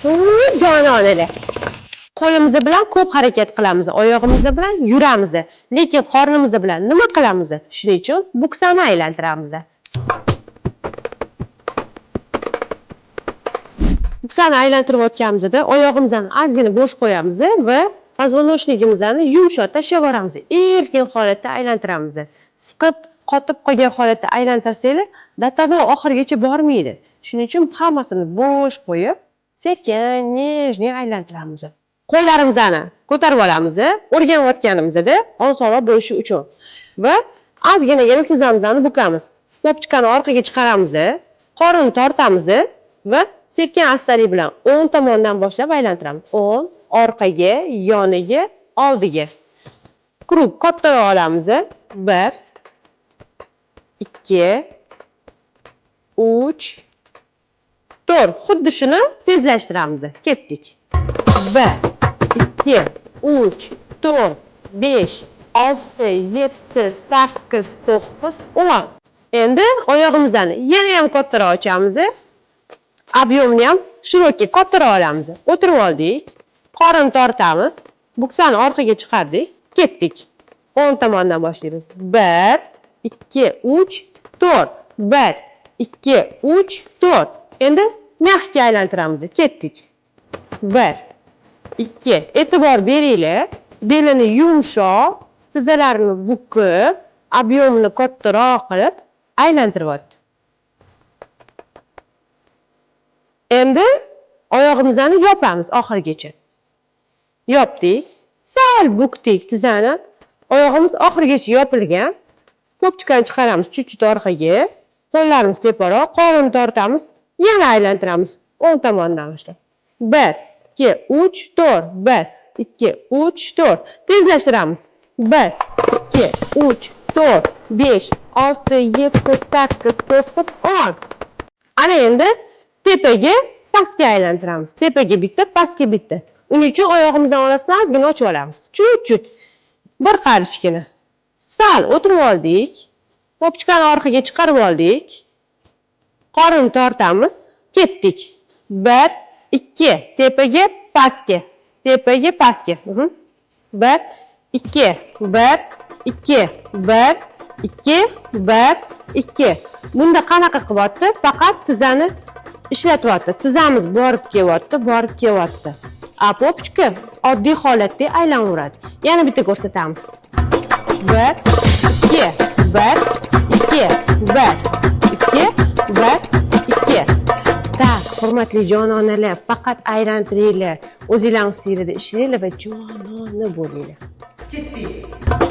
Jononalar. Qo'limiz bilan ko'p harakat qilamiz, oyog'imiz bilan yuramiz, lekin qornimiz bilan nima qilamiz? Shuning uchun buksani aylantiramiz. Buksani aylantirib o'tganimizda oyog'imizni ozgina bo'sh qo'yamiz va poзвоночнигimizni yumshoq tashlab yuboramiz. Erkin holatda aylantiramiz. Siqib, qotib qolgan holatda aylantirsanglar, datarlar oxirigacha bormaydi. Shuning uchun hammasini bo'sh qo'yib, sekin, nejni aylantiramiz. Qo'llarimizni ko'tarib olamiz, o'rganayotganimizda osonroq bo'lishi uchun. Va ozginagina tizzamizni bukamiz. Sopchikani orqaga chiqaramiz, qorinni tortamiz va sekin astalik bilan o'ng tomondan boshlab aylantiramiz. O'ng, orqaga, yoniga, oldiga. Krug kattaroq olamiz. 1 2 3 4. Xuddi shuni tezlashtiramiz. Ketdik. 1 2 3 4 5 6 7 8 9 10. Endi oyog'imizni yana ham kattaroq ochamiz. Объемni ham shiroki kattaroq olamiz. O'tirib oldik. Qorin tortamiz. Buksani orqaga chiqardik. Ketdik. O'ng tomondan boshlaymiz. 1 2 3 4. 1 2 3 4. Endi mehki aylantiramiz. Ketdik. 1 2. E'tibor beringlar. Belini yumshoq, tizzalarini bukib, объемni kattaroq qilib aylantiryapti. Endi oyog'imizni yopamiz oxirigacha. Yopdik. Sal bukdik tizzani. Oyog'imiz oxirigacha yopilgan. Ko'pchikani chiqaramiz chuchut orqaga. Qo'llarimiz teparoq, qorinni tortamiz, yana aylantiramiz. O'ng tomondan boshlab. 1 2 3 4. 1 2 3 4. Tezlashtiramiz. 1 2 3 4 5 6 7 8 9 10. Ana endi tepaga, pastga aylantiramiz. Tepaga bitta, pastga bitta. Uning uchun oyog'imizdan orasidan ozgina ochib olamiz. Chut-chut. Bir qarichgina. Sal o'tirib oldik. Qo'pchikani orqaga chiqarib oldik. Qorinni tortamiz. Ketdik. 1 2 tepaga, pastga. Tepaga, pastga. 1 2 1 2 1 2 1 2. Bunda qanaqa qilyapti? Faqat tizzani ishlatyapti. Tizzamiz borib kelyapti, borib kelyapti. A popchka oddiy holatda aylanveradi. Yana bitta ko'rsatamiz. 1 2 1 2 1 2 1 2. Tak, hurmatli jononalar, faqat aylantiringlar. O'zingizlar ustingizda ishlanglar va jonona bo'linglar. Ketdik.